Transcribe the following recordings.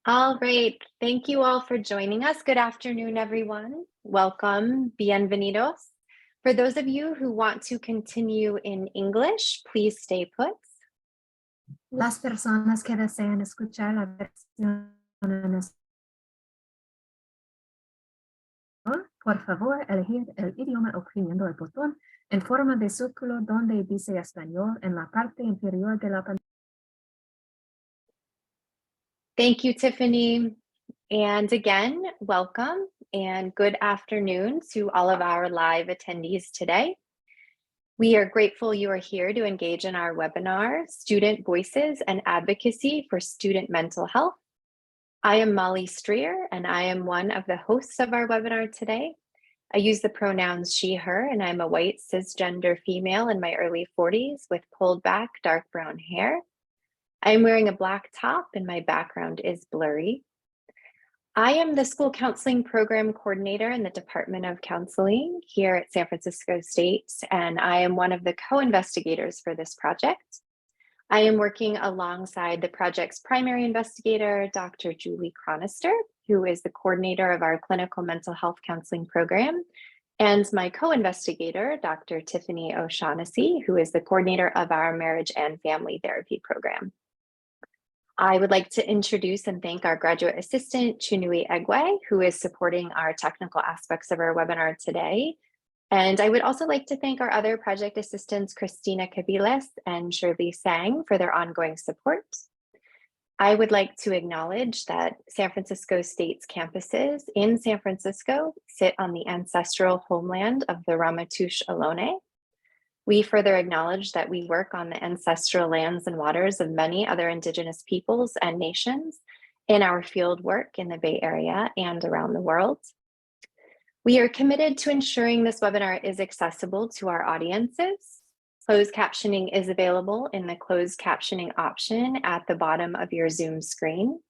All right. Thank you all for joining us. Good afternoon, everyone. Welcome. Bienvenidos. For those of you who want to continue in English, please stay put. Las personas que desean escuchar la versión en español, por favor, elegir el idioma oprimiendo el botón en forma de círculo donde dice español en la parte inferior de la pantalla. Thank you, Tiffany. And again, welcome and good afternoon to all of our live attendees today. We are grateful you are here to engage in our webinar, Student Voices and Advocacy for Student Mental Health. I am Molly Streer, and I am one of the hosts of our webinar today. I use the pronouns she, her, and I'm a white cisgender female in my early 40s with pulled back dark brown hair. I am wearing a black top and my background is blurry. I am the school counseling program coordinator in the Department of Counseling here at San Francisco State, and I am one of the co-investigators for this project. I am working alongside the project's primary investigator, Dr. Julie Chronister, who is the coordinator of our clinical mental health counseling program, and my co-investigator, Dr. Tiffany O'Shaughnessy, who is the coordinator of our marriage and family therapy program. I would like to introduce and thank our graduate assistant, Chinui Egwe, who is supporting our technical aspects of our webinar today. And I would also like to thank our other project assistants, Christina Cabiles and Shirley Sang, for their ongoing support. I would like to acknowledge that San Francisco State's campuses in San Francisco sit on the ancestral homeland of the Ramaytush Ohlone. We further acknowledge that we work on the ancestral lands and waters of many other Indigenous peoples and nations in our field work in the Bay Area and around the world. We are committed to ensuring this webinar is accessible to our audiences. Closed captioning is available in the closed captioning option at the bottom of your Zoom screen.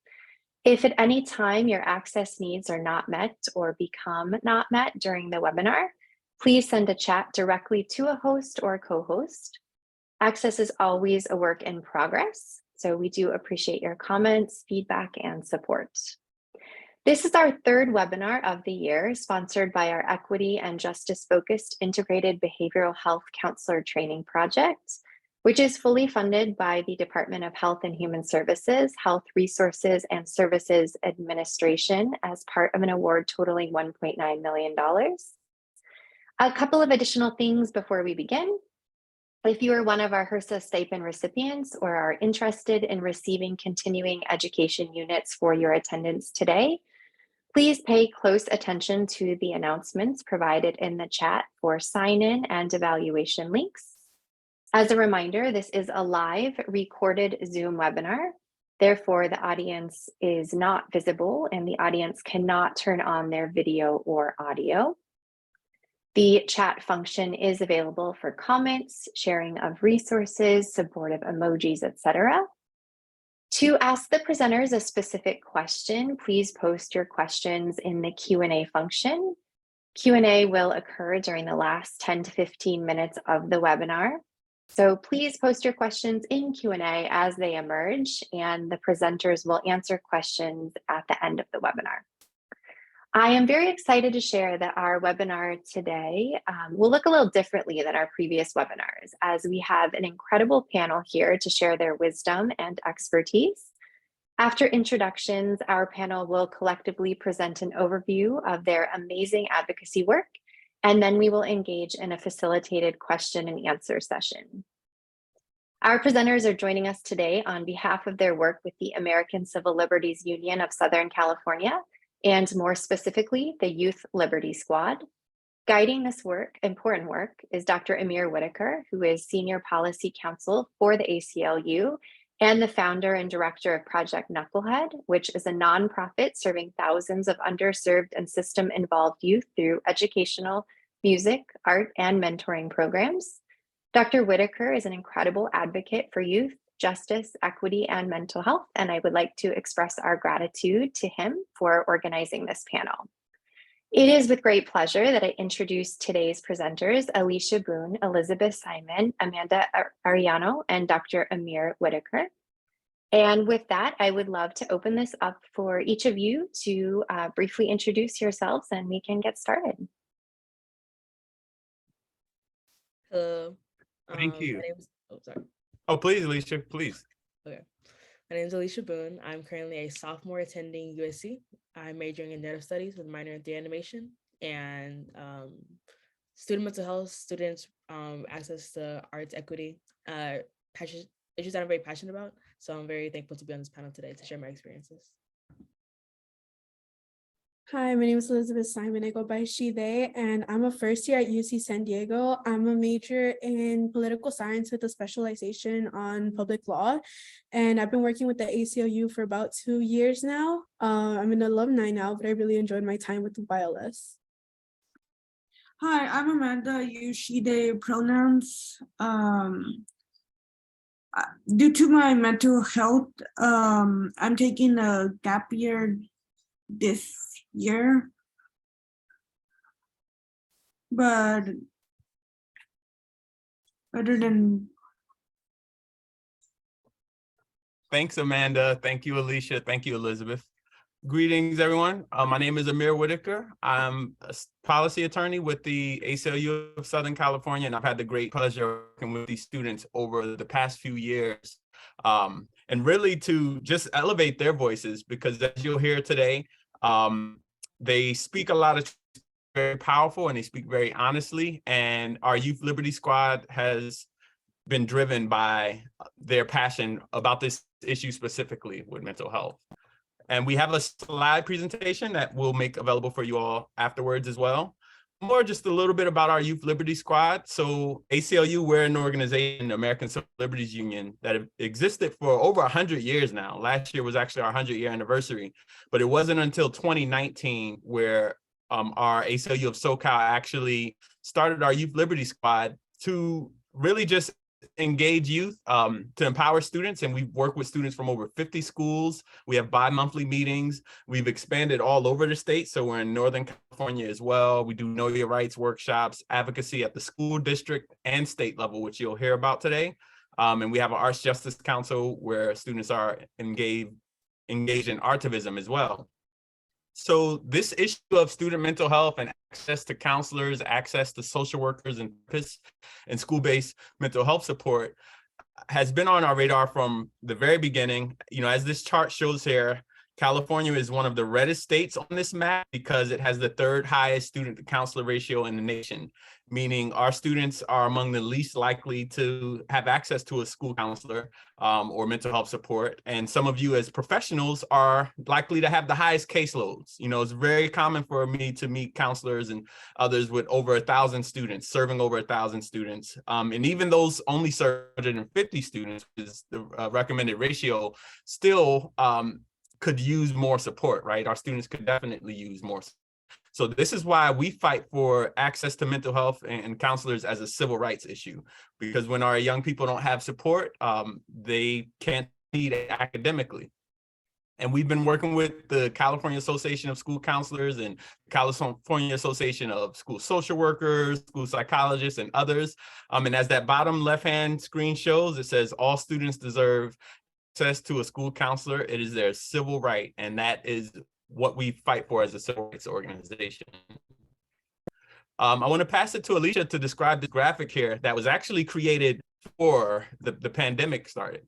If at any time your access needs are not met or become not met during the webinar, please send a chat directly to a host or co-host. Access is always a work in progress, so we do appreciate your comments, feedback, and support. This is our third webinar of the year, sponsored by our Equity and Justice-focused Integrated Behavioral Health Counselor Training Project, which is fully funded by the Department of Health and Human Services, Health Resources and Services Administration as part of an award totaling $1.9 million. A couple of additional things before we begin. If you are one of our HRSA stipend recipients or are interested in receiving continuing education units for your attendance today, please pay close attention to the announcements provided in the chat for sign-in and evaluation links. As a reminder, this is a live recorded Zoom webinar. Therefore, the audience is not visible and the audience cannot turn on their video or audio. The chat function is available for comments, sharing of resources, supportive emojis, etc. To ask the presenters a specific question, please post your questions in the Q&A function. Q&A will occur during the last 10 to 15 minutes of the webinar. So please post your questions in Q&A as they emerge, and the presenters will answer questions at the end of the webinar. I am very excited to share that our webinar today will look a little differently than our previous webinars, as we have an incredible panel here to share their wisdom and expertise. After introductions, our panel will collectively present an overview of their amazing advocacy work, and then we will engage in a facilitated question and answer session. Our presenters are joining us today on behalf of their work with the American Civil Liberties Union of Southern California, and more specifically, the Youth Liberty Squad. Guiding this work, important work, is Dr. Amir Whitaker, who is Senior Policy Counsel for the ACLU and the founder and director of Project Knucklehead, which is a nonprofit serving thousands of underserved and system-involved youth through educational, music, art, and mentoring programs. Dr. Whitaker is an incredible advocate for youth, justice, equity, and mental health, and I would like to express our gratitude to him for organizing this panel. It is with great pleasure that I introduce today's presenters, Alicia Boone, Elizabeth Simon, Amanda Ariano, and Dr. Amir Whitaker. And with that, I would love to open this up for each of you to briefly introduce yourselves and we can get started. Hello. Thank you. My name is, sorry. Oh, please, Alicia, please. Okay. My name is Alicia Boone. I'm currently a sophomore attending USC. I'm majoring in narrative studies with a minor in theater animation and student mental health, students access to arts equity, passion, issues that I'm very passionate about. So I'm very thankful to be on this panel today to share my experiences. Hi, my name is Elizabeth Simon. I go by she, they, and I'm a first year at UC San Diego. I'm a major in political science with a specialization on public law. And I've been working with the ACLU for about 2 years now. I'm an alumni now, but I really enjoyed my time with the YLS. Hi, I'm Amanda. Use she, they pronouns. Due to my mental health, I'm taking a gap year this year. But other than Thanks, Amanda. Thank you, Alicia. Thank you, Elizabeth. Greetings, everyone. My name is Amir Whitaker. I'm a policy attorney with the ACLU of Southern California, and I've had the great pleasure of working with these students over the past few years, and really to just elevate their voices, because as you'll hear today, they speak a lot of very powerful and they speak very honestly, and our Youth Liberty Squad has been driven by their passion about this issue specifically with mental health. And we have a slide presentation that we'll make available for you all afterwards as well. More just a little bit about our Youth Liberty Squad. So ACLU, we're an organization, the American Civil Liberties Union, that have existed for over 100 years now. Last year was actually our 100-year anniversary, but it wasn't until 2019 where our ACLU of SoCal actually started our Youth Liberty Squad to really just engage youth, to empower students. And we've worked with students from over 50 schools. We have bi-monthly meetings. We've expanded all over the state. So we're in Northern California as well. We do Know Your Rights workshops, advocacy at the school district and state level, which you'll hear about today. And we have an Arts Justice Council where students are engaged in artivism as well. So this issue of student mental health and access to counselors, access to social workers and therapists and school-based mental health support has been on our radar from the very beginning. You know, as this chart shows here, California is one of the reddest states on this map because it has the third highest student to counselor ratio in the nation, meaning our students are among the least likely to have access to a school counselor or mental health support. And some of you as professionals are likely to have the highest caseloads. You know, it's very common for me to meet counselors and others with over 1,000 students, serving over 1,000 students. And even those only serve 150 students, which is the recommended ratio, still could use more support, right? Our students could definitely use more support. So this is why we fight for access to mental health and counselors as a civil rights issue, because when our young people don't have support, they can't succeed academically. And we've been working with the California Association of School Counselors and California Association of School Social Workers, school psychologists, and others. And as that bottom left-hand screen shows, it says all students deserve access to a school counselor. It is their civil right, and that is what we fight for as a civil rights organization. I want to pass it to Alicia to describe the graphic here that was actually created before the pandemic started.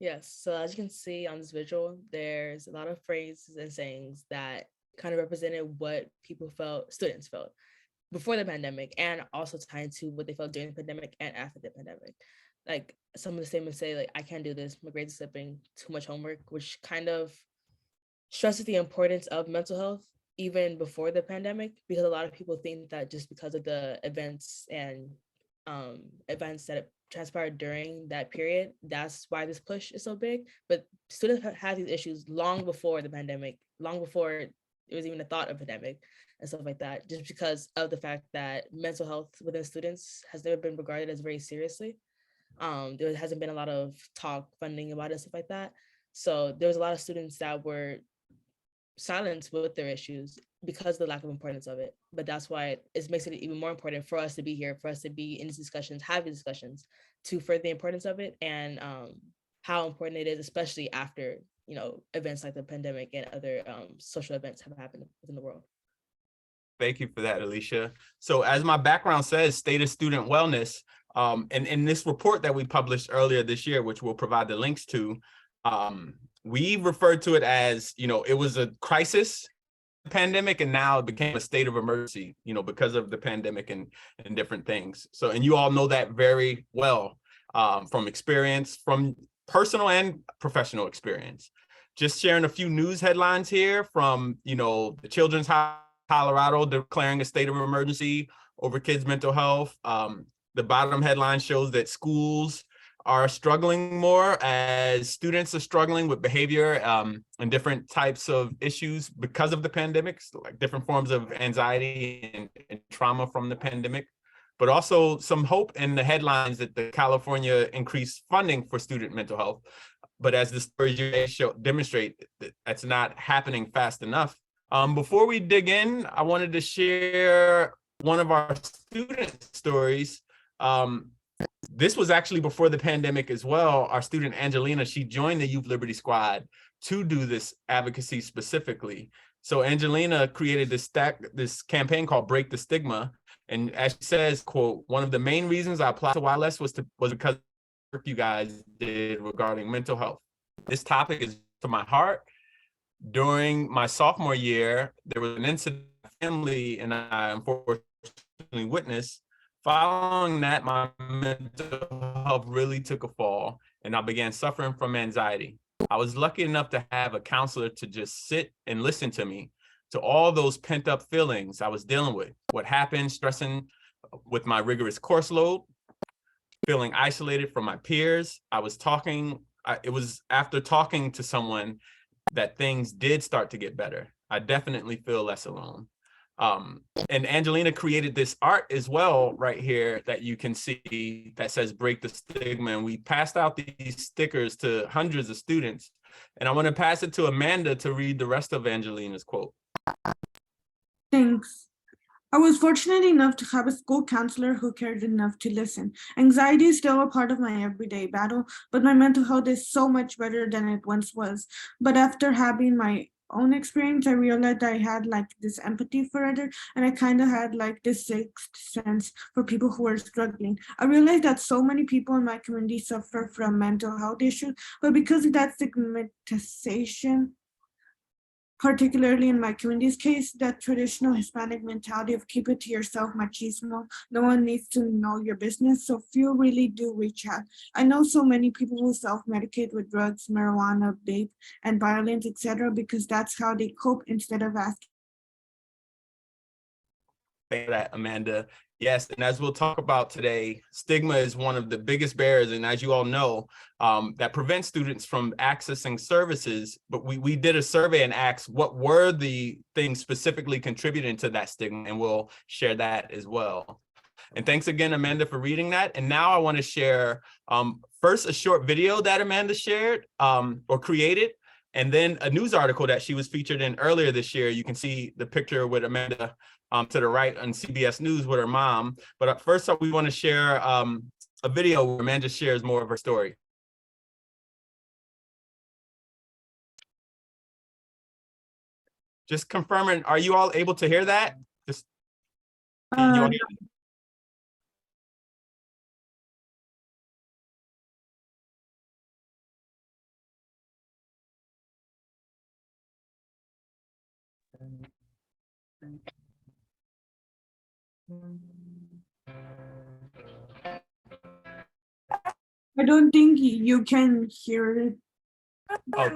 Yes, so as you can see on this visual, there's a lot of phrases and sayings that kind of represented what people felt, students felt before the pandemic, and also tied to what they felt during the pandemic and after the pandemic. Like some of the statements say, like, I can't do this, my grades are slipping, too much homework, which kind of stresses the importance of mental health even before the pandemic, because a lot of people think that just because of the events and events that transpired during that period, that's why this push is so big. But students had these issues long before the pandemic, long before it was even a thought of pandemic and stuff like that, just because of the fact that mental health within students has never been regarded as very seriously. There hasn't been a lot of talk, funding about it, stuff like that. So there was a lot of students that were silenced with their issues because of the lack of importance of it. But that's why it makes it even more important for us to be here, for us to be in these discussions, having discussions to further the importance of it and how important it is, especially after, events like the pandemic and other social events have happened within the world. Thank you for that, Alicia. So as my background says, State of Student Wellness, and in this report that we published earlier this year, which we'll provide the links to, we referred to it as, it was a crisis pandemic, and now it became a state of emergency, because of the pandemic and different things. So, and you all know that very well from experience, from personal and professional experience. Just sharing a few news headlines here from, the Children's Hospital Colorado declaring a state of emergency over kids' mental health. The bottom headline shows that schools are struggling more as students are struggling with behavior and different types of issues because of the pandemic, so like different forms of anxiety and trauma from the pandemic, but also some hope in the headlines that the California increased funding for student mental health. But as the stories demonstrate, that's not happening fast enough. Before we dig in, I wanted to share one of our student stories. This was actually before the pandemic as well. Our student Angelina, she joined the Youth Liberty Squad to do this advocacy specifically. So Angelina created this campaign called Break the Stigma. And as she says, quote, "One of the main reasons I applied to YLS was because of the work you guys did regarding mental health. This topic is to my heart. During my sophomore year, there was an incident my family and I unfortunately witnessed. Following that, my mental health really took a fall, and I began suffering from anxiety. I was lucky enough to have a counselor to just sit and listen to me, to all those pent-up feelings I was dealing with, what happened, stressing with my rigorous course load, feeling isolated from my peers. It was after talking to someone that things did start to get better. I definitely feel less alone." And Angelina created this art as well right here that you can see that says "Break the Stigma." And we passed out these stickers to hundreds of students. And I want to pass it to Amanda to read the rest of Angelina's quote. Thanks. I was fortunate enough to have a school counselor who cared enough to listen. Anxiety is still a part of my everyday battle, but my mental health is so much better than it once was. But after having my own experience, I realized I had like this empathy for others, and I kind of had like this sixth sense for people who are struggling. I realized that so many people in my community suffer from mental health issues, but because of that stigmatization, particularly in my community's case, that traditional Hispanic mentality of keep it to yourself, machismo, no one needs to know your business, so few really do reach out. I know so many people who self-medicate with drugs, marijuana, vape, and violence, etc., because that's how they cope instead of asking. Thank you for that, Amanda. Yes, and as we'll talk about today, stigma is one of the biggest barriers, and as you all know, that prevents students from accessing services. But we did a survey and asked what were the things specifically contributing to that stigma, and we'll share that as well. And thanks again, Amanda, for reading that. And now I want to share first a short video that Amanda shared or created, and then a news article that she was featured in earlier this year. You can see the picture with Amanda to the right on CBS News with her mom. But first, we want to share a video where Amanda shares more of her story. Just confirming, are you all able to hear that? Just, can you all hear me? I don't think you can hear it. Oh,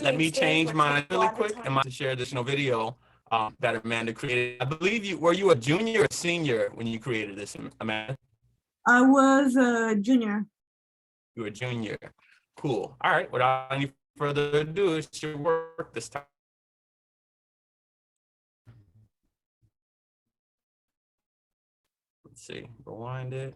let me change mine really quick and to share additional video that Amanda created. I believe were you a junior or senior when you created this, Amanda? I was a junior. You were a junior. Cool. All right. Without any further ado, it should work this time. Let's see. Rewind it.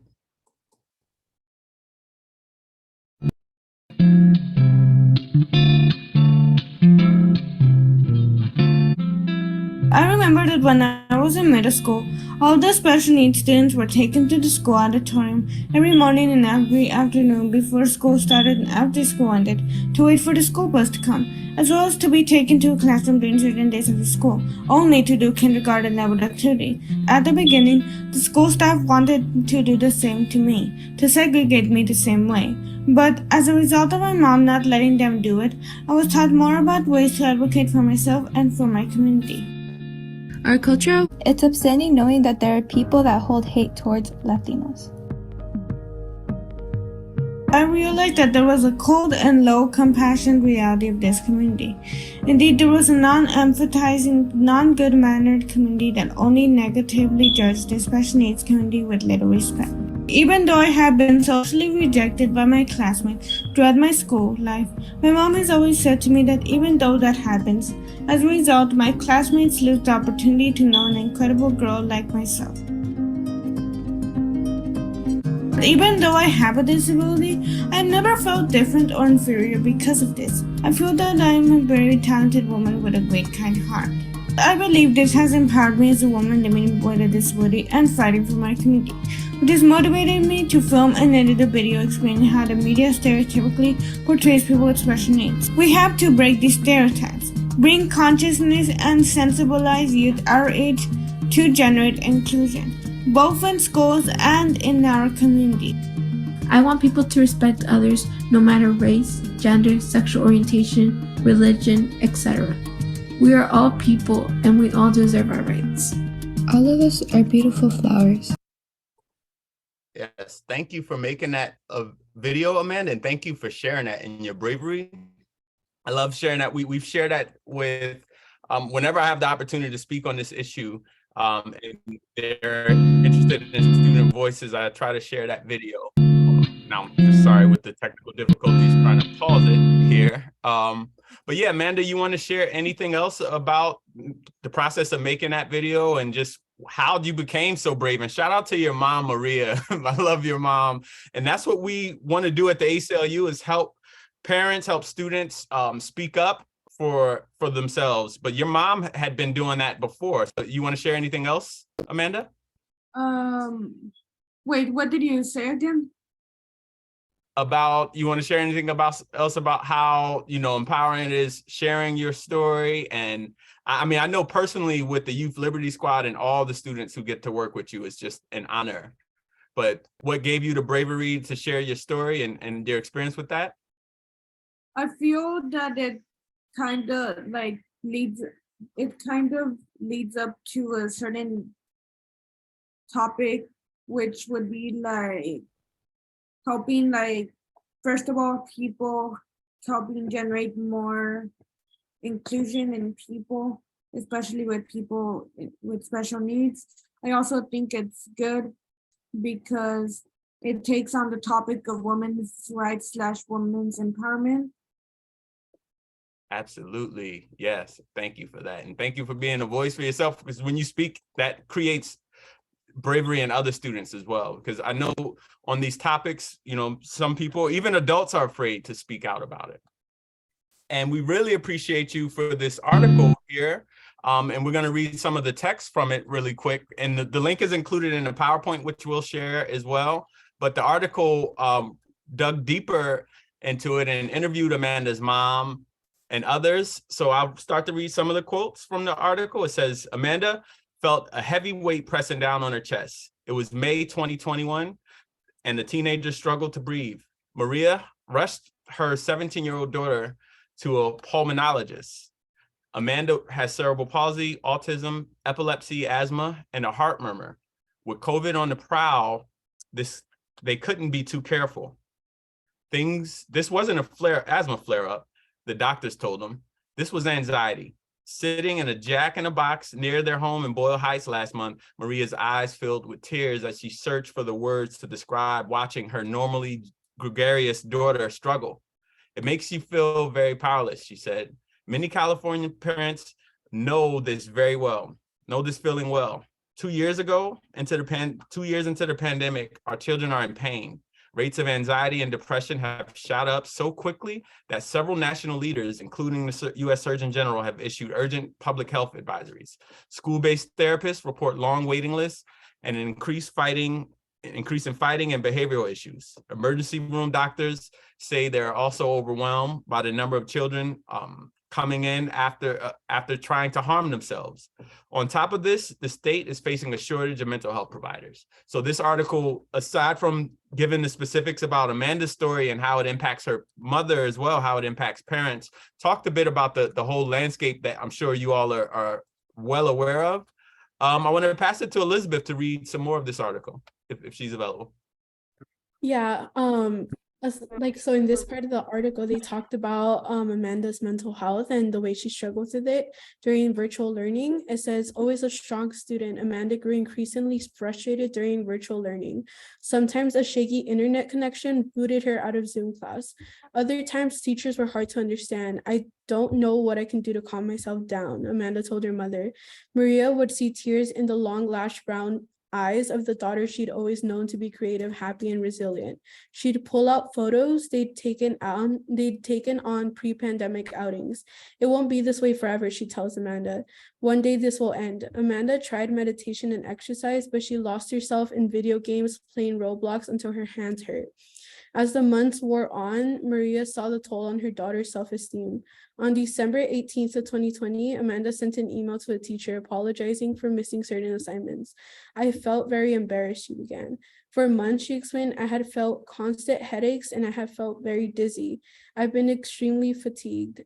I remember that when I was in middle school, all the special needs students were taken to the school auditorium every morning and every afternoon before school started and after school ended to wait for the school bus to come, as well as to be taken to a classroom during certain days of the school, only to do kindergarten level activity. At the beginning, the school staff wanted to do the same to me, to segregate me the same way. But as a result of my mom not letting them do it, I was taught more about ways to advocate for myself and for my community. Our culture, it's upsetting knowing that there are people that hold hate towards Latinos. I realized that there was a cold and low compassion reality of this community. Indeed, there was a non-empathizing, non-good-mannered community that only negatively judged the special needs community with little respect. Even though I have been socially rejected by my classmates throughout my school life, my mom has always said to me that even though that happens, as a result, my classmates lose the opportunity to know an incredible girl like myself. Even though I have a disability, I've never felt different or inferior because of this. I feel that I am a very talented woman with a great kind heart. I believe this has empowered me as a woman living with a disability and fighting for my community, which has motivated me to film and edit a video explaining how the media stereotypically portrays people with special needs. We have to break these stereotypes, bring consciousness and sensibilize youth our age to generate inclusion, both in schools and in our community. I want people to respect others no matter race, gender, sexual orientation, religion, etc. We are all people and we all deserve our rights. All of us are beautiful flowers. Yes, thank you for making that a video, Amanda, and thank you for sharing that in your bravery. I love sharing that. We've shared that with, whenever I have the opportunity to speak on this issue, and they're interested in student voices, I try to share that video. Now I'm just sorry with the technical difficulties trying to pause it here. But yeah, Amanda, you want to share anything else about the process of making that video and just how you became so brave? And shout out to your mom, Maria. I love your mom. And that's what we want to do at the ACLU, is help parents, help students speak up for themselves. But your mom had been doing that before. So you want to share anything else, Amanda? Wait, what did you say again? You want to share anything else about how, empowering it is sharing your story? And I mean, I know personally with the Youth Liberty Squad and all the students who get to work with you, it's just an honor. But what gave you the bravery to share your story and your experience with that? I feel that it kind of leads up to a certain topic, which would be like helping, first of all, people, helping generate more inclusion in people, especially with people with special needs. I also think it's good because it takes on the topic of women's rights / women's empowerment. Absolutely. Yes. Thank you for that. And thank you for being a voice for yourself, because when you speak, that creates bravery in other students as well. Because I know on these topics, some people, even adults, are afraid to speak out about it. And we really appreciate you for this article here. And we're going to read some of the text from it really quick. And the link is included in the PowerPoint, which we'll share as well. But the article dug deeper into it and interviewed Amanda's mom and others. So I'll start to read some of the quotes from the article. It says, Amanda felt a heavy weight pressing down on her chest. It was May 2021, and the teenager struggled to breathe. Maria rushed her 17-year-old daughter to a pulmonologist. Amanda has cerebral palsy, autism, epilepsy, asthma, and a heart murmur. With COVID on the prowl, they couldn't be too careful. This wasn't a asthma flare-up, the doctors told them. This was anxiety. Sitting in a jack-in-a-box near their home in Boyle Heights last month, Maria's eyes filled with tears as she searched for the words to describe watching her normally gregarious daughter struggle. It makes you feel very powerless, she said. Many California parents know this feeling well. 2 years into the pandemic, our children are in pain. Rates of anxiety and depression have shot up so quickly that several national leaders, including the U.S. Surgeon General, have issued urgent public health advisories. School-based therapists report long waiting lists and an increase in fighting and behavioral issues. Emergency room doctors say they're also overwhelmed by the number of children coming in after trying to harm themselves. On top of this, the state is facing a shortage of mental health providers. So this article, aside from giving the specifics about Amanda's story and how it impacts her mother as well, how it impacts parents, talked a bit about the whole landscape that I'm sure you all are well aware of. I want to pass it to Elizabeth to read some more of this article, if she's available. Yeah, so in this part of the article, they talked about Amanda's mental health and the way she struggled with it during virtual learning. It says, always a strong student, Amanda grew increasingly frustrated during virtual learning. Sometimes a shaky internet connection booted her out of Zoom class. Other times, teachers were hard to understand. I don't know what I can do to calm myself down, Amanda told her mother. Maria would see tears in the long lashed brown eyes of the daughter she'd always known to be creative, happy, and resilient. She'd pull out photos they'd taken on pre-pandemic outings. It won't be this way forever, she tells Amanda. One day this will end. Amanda tried meditation and exercise, but she lost herself in video games, playing Roblox until her hands hurt. As the months wore on, Maria saw the toll on her daughter's self-esteem. On December 18th of 2020, Amanda sent an email to a teacher apologizing for missing certain assignments. I felt very embarrassed, she began. For months, she explained, I had felt constant headaches and I have felt very dizzy. I've been extremely fatigued.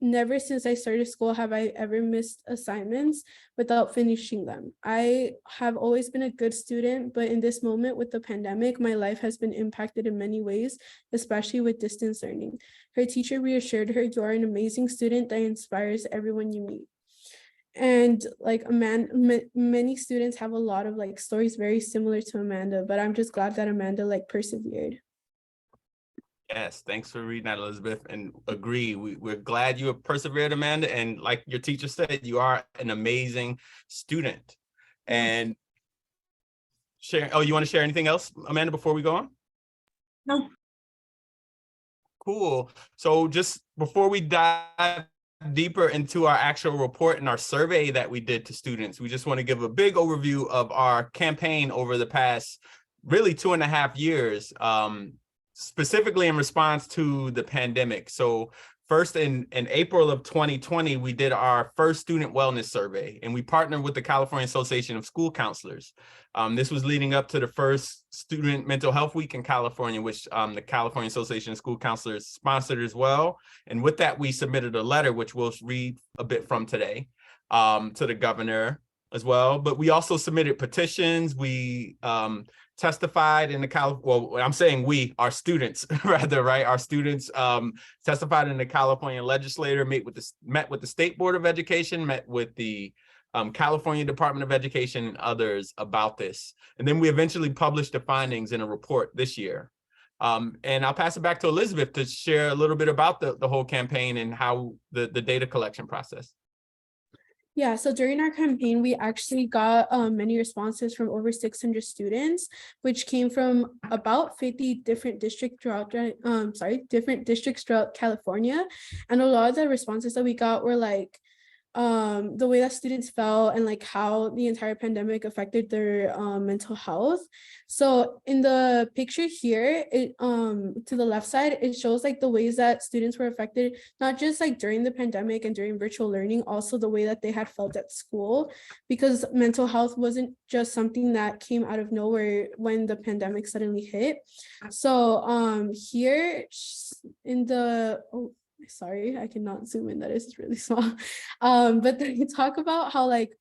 Never since I started school have I ever missed assignments without finishing them. I have always been a good student, but in this moment with the pandemic, my life has been impacted in many ways, especially with distance learning. Her teacher reassured her, you are an amazing student that inspires everyone you meet. And like many students have a lot of like stories very similar to Amanda, but I'm just glad that Amanda like persevered. Yes, thanks for reading that, Elizabeth, and agree. We're glad you have persevered, Amanda, and like your teacher said, you are an amazing student. And share. Oh, you want to share anything else, Amanda, before we go on? No. Cool. So just before we dive deeper into our actual report and our survey that we did to students, we just want to give a big overview of our campaign over the past really 2.5 years. Specifically in response to the pandemic. So first in April of 2020, we did our first student wellness survey, and we partnered with the California Association of School Counselors. This was leading up to the first Student Mental Health Week in California, which the California Association of School Counselors sponsored as well. And with that, we submitted a letter, which we'll read a bit from today, to the governor as well. But we also submitted petitions. We testified in the our students rather, right? Our students testified in the California legislature, met with the State Board of Education, met with the California Department of Education and others about this. And then we eventually published the findings in a report this year. And I'll pass it back to Elizabeth to share a little bit about the whole campaign and how the data collection process. Yeah, so during our campaign, we actually got many responses from over 600 students, which came from about 50 different districts throughout California. And a lot of the responses that we got were like, the way that students felt and like how the entire pandemic affected their mental health. So in the picture here, it to the left side, it shows like the ways that students were affected, not just like during the pandemic and during virtual learning, also the way that they had felt at school, because mental health wasn't just something that came out of nowhere when the pandemic suddenly hit. So here in the sorry, I cannot zoom in, that is really small. But then you talk about how like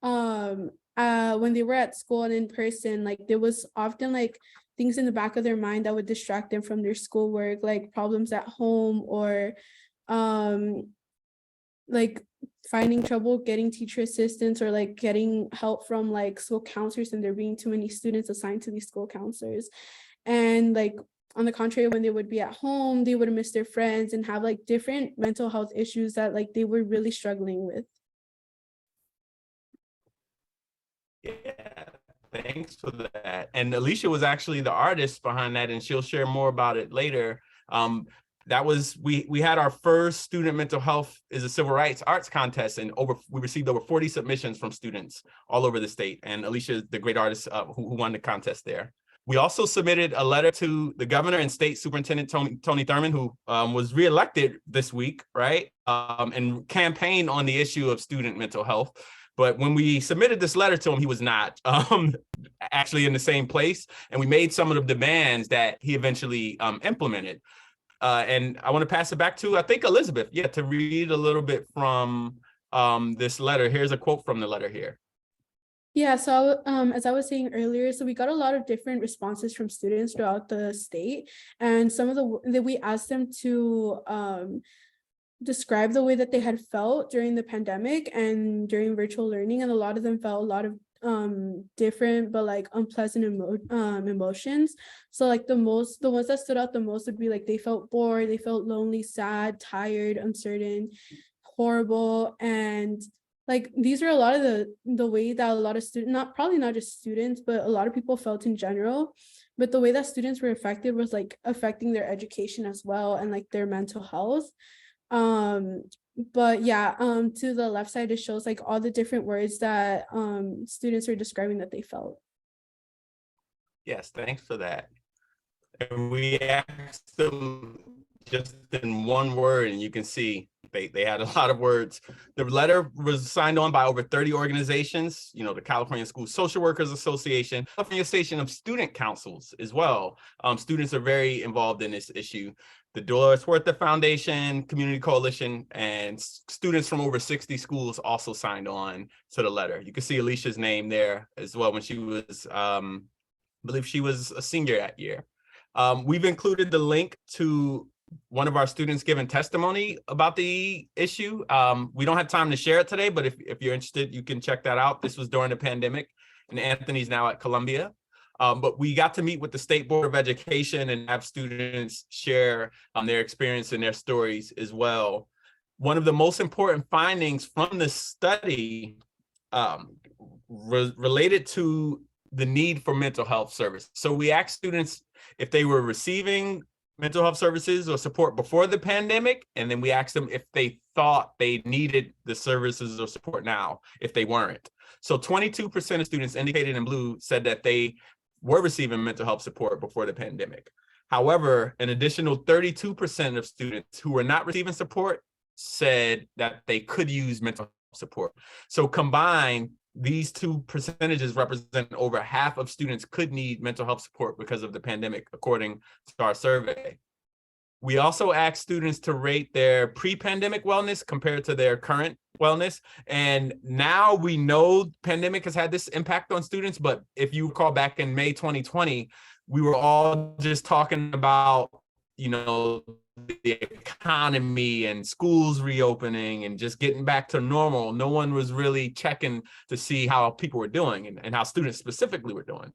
when they were at school and in person, like there was often like things in the back of their mind that would distract them from their schoolwork, like problems at home or like finding trouble getting teacher assistance or like getting help from like school counselors, and there being too many students assigned to these school counselors. And like on the contrary, when they would be at home, they would miss their friends and have like different mental health issues that like they were really struggling with. Yeah, Thanks for that. And Alicia was actually the artist behind that, and she'll share more about it later. That was, we had our first student mental health is a civil rights arts contest, and we received over 40 submissions from students all over the state. And Alicia is the great artist who won the contest there. We also submitted a letter to the governor and state superintendent, Tony Thurman, who was reelected this week, right? And campaigned on the issue of student mental health. But when we submitted this letter to him, he was not actually in the same place. And we made some of the demands that he eventually implemented. And I want to pass it back to, I think, Elizabeth, to read a little bit from this letter. Here's a quote from the letter here. Yeah, so as I was saying earlier, so we got a lot of different responses from students throughout the state, and some of that we asked them to describe the way that they had felt during the pandemic and during virtual learning, and a lot of them felt a lot of different but like unpleasant emotions. So like the ones that stood out the most would be like they felt bored, they felt lonely, sad, tired, uncertain, horrible, and like these are a lot of the way that a lot of students, probably not just students, but a lot of people felt in general. But the way that students were affected was like affecting their education as well, and like their mental health. But yeah, to the left side, it shows like all the different words that students are describing that they felt. Yes, thanks for that. And we asked them just in one word, and you can see they had a lot of words. The letter was signed on by over 30 organizations, the California School Social Workers Association, California Station of Student Councils as well. Students are very involved in this issue. The Dolores Huerta Foundation, Community Coalition, and students from over 60 schools also signed on to the letter. You can see Alicia's name there as well when she was, I believe she was a senior that year. We've included the link to one of our students giving testimony about the issue. We don't have time to share it today, but if you're interested, you can check that out. This was during the pandemic, and Anthony's now at Columbia. But we got to meet with the State Board of Education and have students share their experience and their stories as well. One of the most important findings from the study related to the need for mental health service. So we asked students if they were receiving mental health services or support before the pandemic, and then we asked them if they thought they needed the services or support now, if they weren't. So 22% of students indicated in blue said that they were receiving mental health support before the pandemic. However, an additional 32% of students who were not receiving support said that they could use mental health support. So combined, these two percentages represent over half of students could need mental health support because of the pandemic, according to our survey. We also asked students to rate their pre-pandemic wellness compared to their current wellness. And now we know pandemic has had this impact on students, but if you recall back in May 2020, we were all just talking about, the economy and schools reopening and just getting back to normal. No one was really checking to see how people were doing and how students specifically were doing.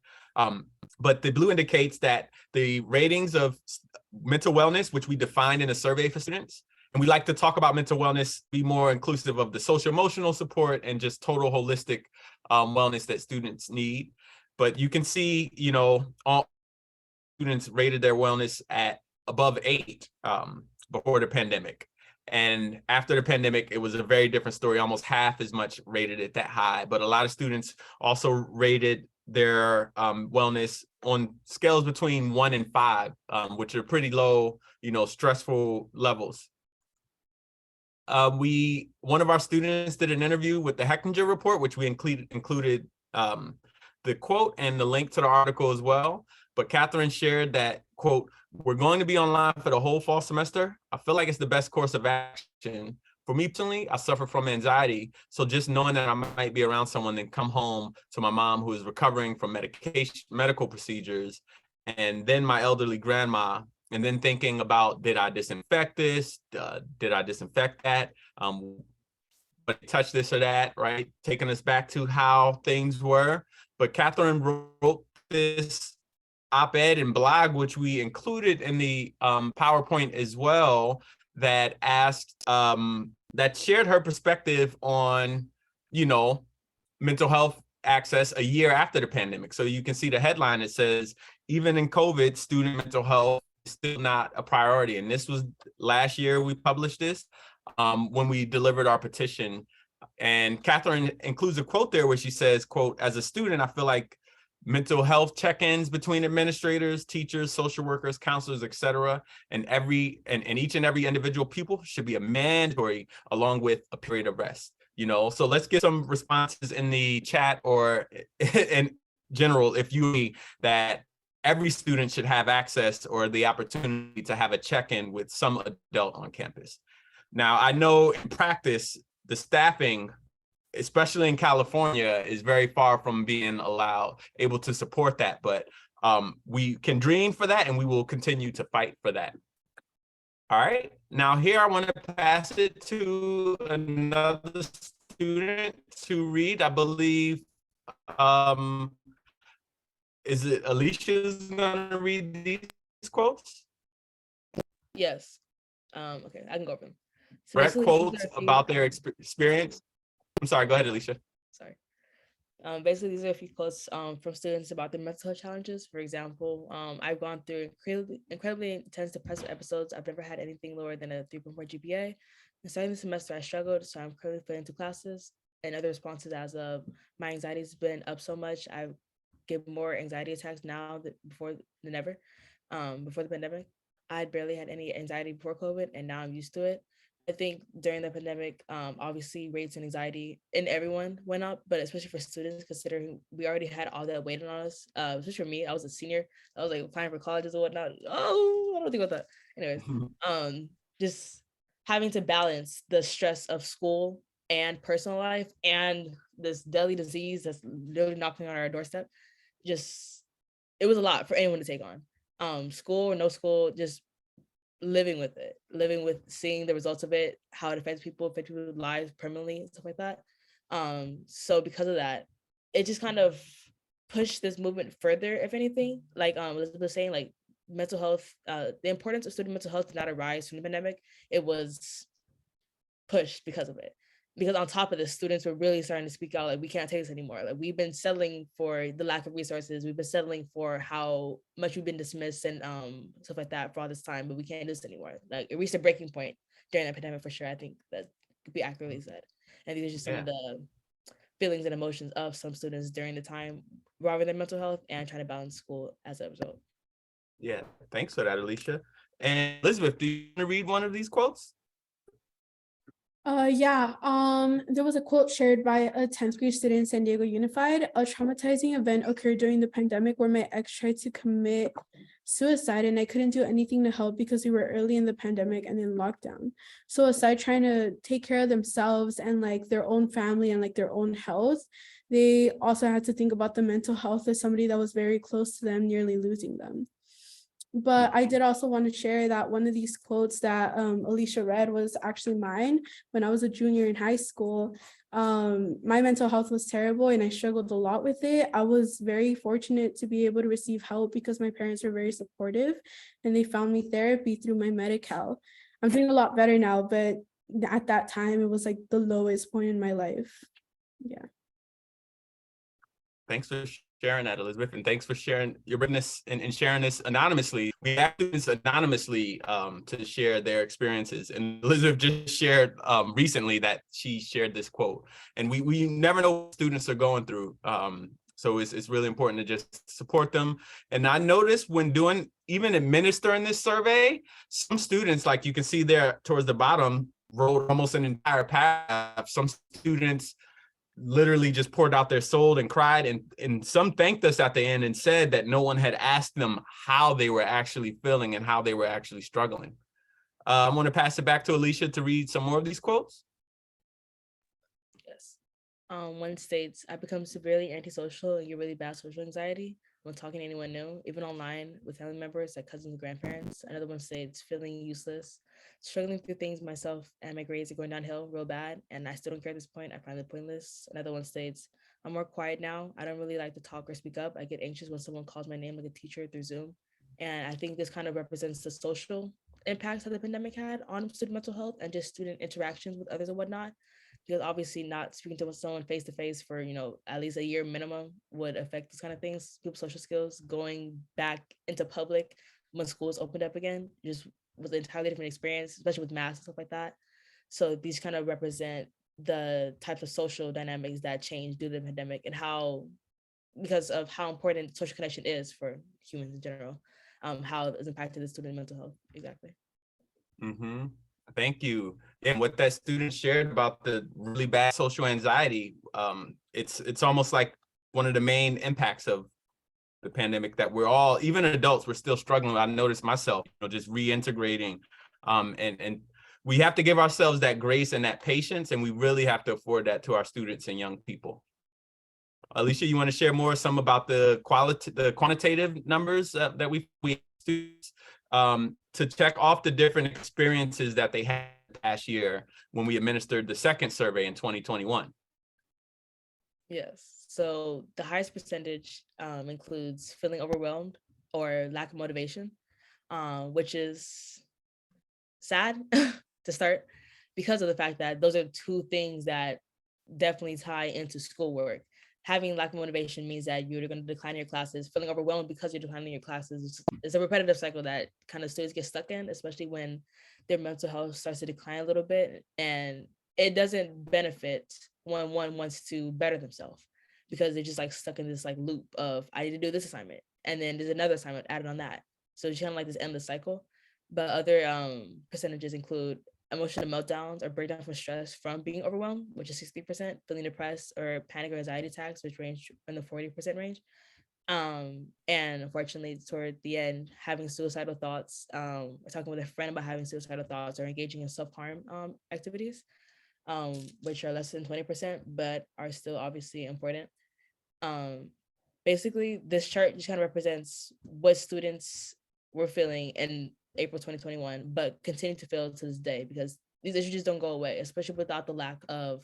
But the blue indicates that the ratings of mental wellness, which we defined in a survey for students, and we like to talk about mental wellness, be more inclusive of the social emotional support and just total holistic wellness that students need. But you can see, all students rated their wellness at above 8 before the pandemic. And after the pandemic, it was a very different story. Almost half as much rated it that high. But a lot of students also rated their wellness on scales between 1 and 5, which are pretty low, stressful levels. One of our students did an interview with the Hechinger Report, which we included the quote and the link to the article as well. But Catherine shared that, quote, "We're going to be online for the whole fall semester. I feel like it's the best course of action. For me personally, I suffer from anxiety. So just knowing that I might be around someone and come home to my mom who is recovering from medical procedures, and then my elderly grandma, and then thinking about, did I disinfect this? Did I disinfect that? But touch this or that, right? Taking us back to how things were. But Catherine wrote this op-ed and blog, which we included in the PowerPoint as well, that asked, that shared her perspective on, mental health access a year after the pandemic. So you can see the headline, it says, even in COVID, student mental health is still not a priority. And this was last year we published this when we delivered our petition. And Catherine includes a quote there where she says, quote, as a student, I feel like mental health check-ins between administrators, teachers, social workers, counselors, et cetera, and each and every individual pupil should be a mandatory along with a period of rest. So let's get some responses in the chat or in general, if you agree that every student should have access or the opportunity to have a check-in with some adult on campus. Now, I know in practice, the staffing, especially in California, is very far from being able to support that, but we can dream for that and we will continue to fight for that. All right, now here I want to pass it to another student to read. I believe, is it Alicia's gonna read these quotes? Yes. Okay, I can go over them. So Direct basically, quotes about their experience. I'm sorry, go ahead, Alicia. Sorry. Basically, these are a few quotes from students about their mental health challenges. For example, I've gone through incredibly intense depressive episodes. I've never had anything lower than a 3.4 GPA. And starting the semester, I struggled, so I'm currently put into classes. And other responses as of my anxiety has been up so much, I get more anxiety attacks now than ever. Before the pandemic, I'd barely had any anxiety before COVID, and now I'm used to it. I think during the pandemic, obviously rates and anxiety in everyone went up, but especially for students, considering we already had all that weight on us, especially for me, I was a senior. I was like applying for colleges and whatnot. Oh, I don't think about that. Anyways, just having to balance the stress of school and personal life and this deadly disease that's literally knocking on our doorstep. It was a lot for anyone to take on. School or no school, just living with seeing the results of it, how it affects people's lives permanently, stuff like that. So because of that, it just kind of pushed this movement further, if anything. Like Elizabeth was saying, like mental health, the importance of student mental health did not arise from the pandemic. It was pushed because of it. Because on top of this, students were really starting to speak out, like, we can't take this anymore. Like, we've been settling for the lack of resources. We've been settling for how much we've been dismissed and stuff like that for all this time, but we can't do this anymore. Like, it reached a breaking point during the pandemic for sure. I think that could be accurately said. And these are just some of the feelings and emotions of some students during the time, rather than mental health, and trying to balance school as a result. Yeah, thanks for that, Alicia. And Elizabeth, do you want to read one of these quotes? There was a quote shared by a 10th grade student in San Diego Unified. A traumatizing event occurred during the pandemic where my ex tried to commit suicide and I couldn't do anything to help because we were early in the pandemic and in lockdown. So aside trying to take care of themselves and like their own family and like their own health, they also had to think about the mental health of somebody that was very close to them, nearly losing them. But I did also want to share that one of these quotes that Alicia read was actually mine. When I was a junior in high school, my mental health was terrible and I struggled a lot with it. I was very fortunate to be able to receive help because my parents were very supportive and they found me therapy through my Medi-Cal. I'm doing a lot better now, but at that time, it was like the lowest point in my life. Yeah. Thanks for sharing that, Elizabeth, and thanks for sharing your witness and sharing this anonymously. We asked students anonymously to share their experiences, and Elizabeth just shared recently that she shared this quote. And we never know what students are going through, so it's really important to just support them. And I noticed when even administering this survey, some students, like you can see there towards the bottom, wrote almost an entire paragraph. Some students literally just poured out their soul and cried, and some thanked us at the end and said that no one had asked them how they were actually feeling and how they were actually struggling. I'm going to pass it back to Alicia to read some more of these quotes. Yes. One states, I become severely antisocial and get really bad social anxiety when talking to anyone new, even online with family members like cousins and grandparents. Another one states, feeling useless, struggling through things myself, and my grades are going downhill real bad, and I still don't care at this point. I find it pointless. Another one states, I'm more quiet now. I don't really like to talk or speak up. I get anxious when someone calls my name like a teacher through Zoom. And I think this kind of represents the social impacts that the pandemic had on student mental health and just student interactions with others and whatnot. because obviously not speaking to someone face to face for, you know, at least a year minimum would affect these kind of things, people's social skills. Going back into public when schools opened up again just was an entirely different experience, especially with masks and stuff like that. So these kind of represent the types of social dynamics that change due to the pandemic, and how, because of how important social connection is for humans in general, how it's impacted the student mental health. Exactly. Mm-hmm. Thank you. And what that student shared about the really bad social anxiety, it's almost like one of the main impacts of the pandemic that we're all, even adults, we're still struggling. I noticed myself, you know, just reintegrating, and we have to give ourselves that grace and that patience, and we really have to afford that to our students and young people. Alicia, you want to share more some about the quantitative numbers that we students to check off the different experiences that they had last year when we administered the second survey in 2021? Yes. So the highest percentage includes feeling overwhelmed or lack of motivation, which is sad to start, because of the fact that those are two things that definitely tie into schoolwork. Having lack of motivation means that you're going to decline your classes. Feeling overwhelmed because you're declining your classes is a repetitive cycle that kind of students get stuck in, especially when their mental health starts to decline a little bit. And it doesn't benefit when one wants to better themselves, because they're just like stuck in this like loop of, I need to do this assignment, and then there's another assignment added on that. So it's kind of like this endless cycle. But other percentages include emotional meltdowns or breakdown from stress from being overwhelmed, which is 60%, feeling depressed or panic or anxiety attacks, which range in the 40% range. And unfortunately, toward the end, having suicidal thoughts, talking with a friend about having suicidal thoughts, or engaging in self-harm activities, which are less than 20%, but are still obviously important. Basically, this chart just kind of represents what students were feeling in April 2021, but continue to feel to this day, because these issues just don't go away, especially without the lack of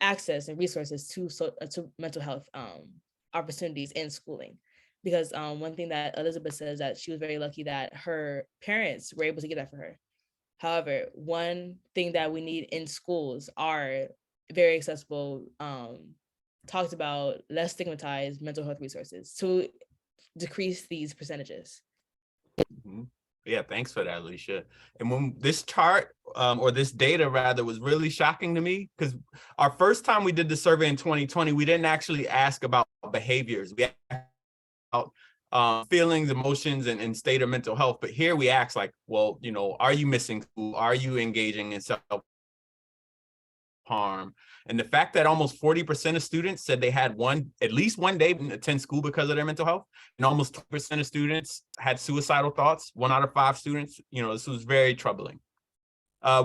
access and resources to mental health opportunities in schooling. Because one thing that Elizabeth says, that she was very lucky that her parents were able to get that for her. However, one thing that we need in schools are very accessible, talked about, less stigmatized mental health resources to decrease these percentages. Mm-hmm. Yeah, thanks for that, Alicia. And when this chart or this data rather was really shocking to me, because our first time we did the survey in 2020, we didn't actually ask about behaviors. We asked about feelings, emotions, and state of mental health. But here we ask, like, well, you know, are you missing school? Are you engaging in self-harm? And the fact that almost 40% of students said they had at least one day didn't attend school because of their mental health, and almost 2% of students had suicidal thoughts. 1 out of 5 students, you know, this was very troubling.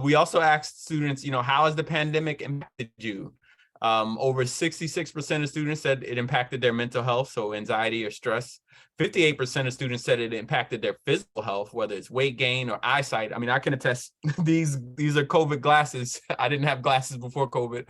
We also asked students, you know, how has the pandemic impacted you? Over 66% of students said it impacted their mental health, so anxiety or stress. 58% of students said it impacted their physical health, whether it's weight gain or eyesight. I mean, I can attest, these are COVID glasses. I didn't have glasses before COVID.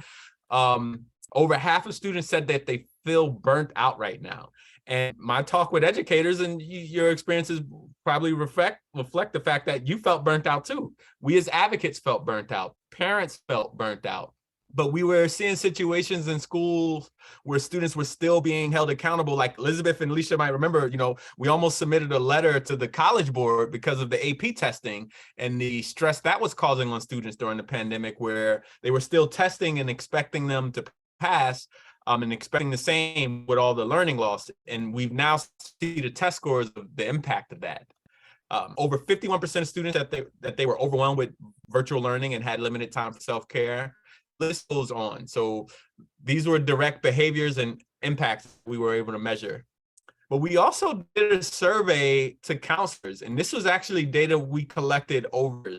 Over half of students said that they feel burnt out right now. And my talk with educators and your experiences probably reflect the fact that you felt burnt out too. We as advocates felt burnt out. Parents felt burnt out. But we were seeing situations in schools where students were still being held accountable. Like Elizabeth and Alicia might remember, you know, we almost submitted a letter to the College Board because of the AP testing and the stress that was causing on students during the pandemic, where they were still testing and expecting them to pass, and expecting the same with all the learning loss. And we've now seen the test scores of the impact of that. Over 51% of students that they were overwhelmed with virtual learning and had limited time for self-care. List goes on. So these were direct behaviors and impacts we were able to measure. But we also did a survey to counselors, and this was actually data we collected over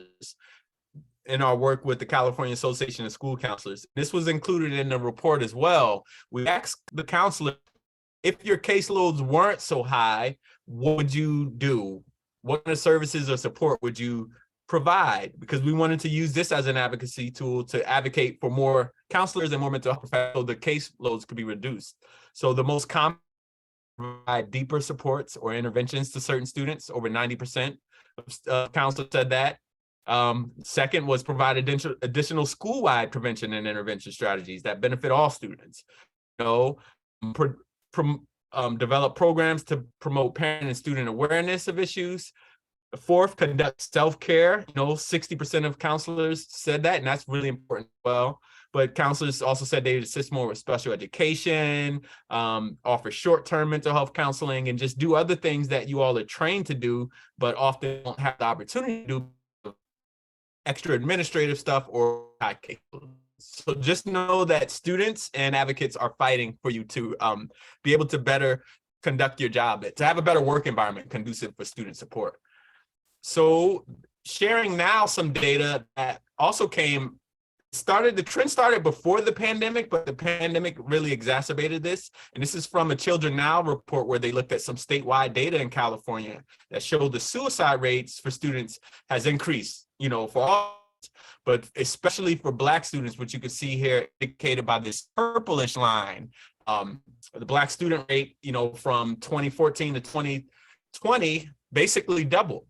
in our work with the California Association of School Counselors. This was included in the report as well. We asked the counselor, if your caseloads weren't so high, what would you do? What kind of services or support would you provide? Because we wanted to use this as an advocacy tool to advocate for more counselors and more mental health professionals, so the caseloads could be reduced. So the most common, provide deeper supports or interventions to certain students. Over 90% of counselors said that. Second was provide additional school-wide prevention and intervention strategies that benefit all students. Develop programs to promote parent and student awareness of issues. Fourth, conduct self-care. 60% of counselors said that, and that's really important as well. But counselors also said they assist more with special education, offer short-term mental health counseling, and just do other things that you all are trained to do, but often don't have the opportunity to do extra administrative stuff or high caseload. So just know that students and advocates are fighting for you to be able to better conduct your job, to have a better work environment conducive for student support. So sharing now some data that also the trend started before the pandemic, but the pandemic really exacerbated this. And this is from a Children Now report where they looked at some statewide data in California that showed the suicide rates for students has increased, for all, but especially for Black students, which you can see here indicated by this purplish line. The Black student rate, from 2014 to 2020 basically doubled.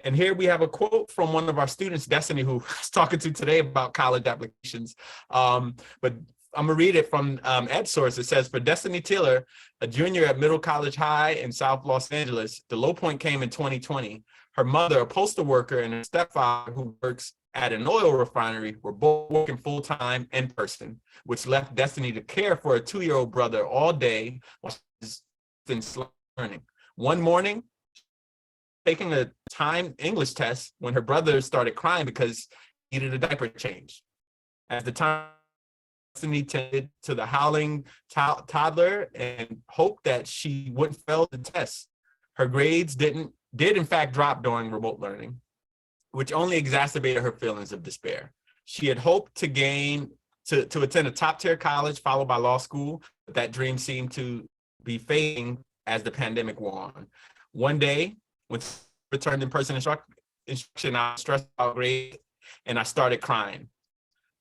And here we have a quote from one of our students, Destiny, who I was talking to today about college applications. But I'm gonna read it from EdSource. It says, for Destiny Taylor, a junior at Middle College High in South Los Angeles, the low point came in 2020. Her mother, a postal worker, and her stepfather, who works at an oil refinery, were both working full-time in person, which left Destiny to care for a 2-year-old brother all day while she's in learning. One morning, taking a timed English test when her brother started crying because he needed a diaper change. At the time, Destiny tended to the howling toddler and hoped that she wouldn't fail the test. Her grades did in fact drop during remote learning, which only exacerbated her feelings of despair. She had hoped to attend a top-tier college followed by law school, but that dream seemed to be fading as the pandemic wore on. One day, when returned in-person instruction, I was stressed out grades and I started crying.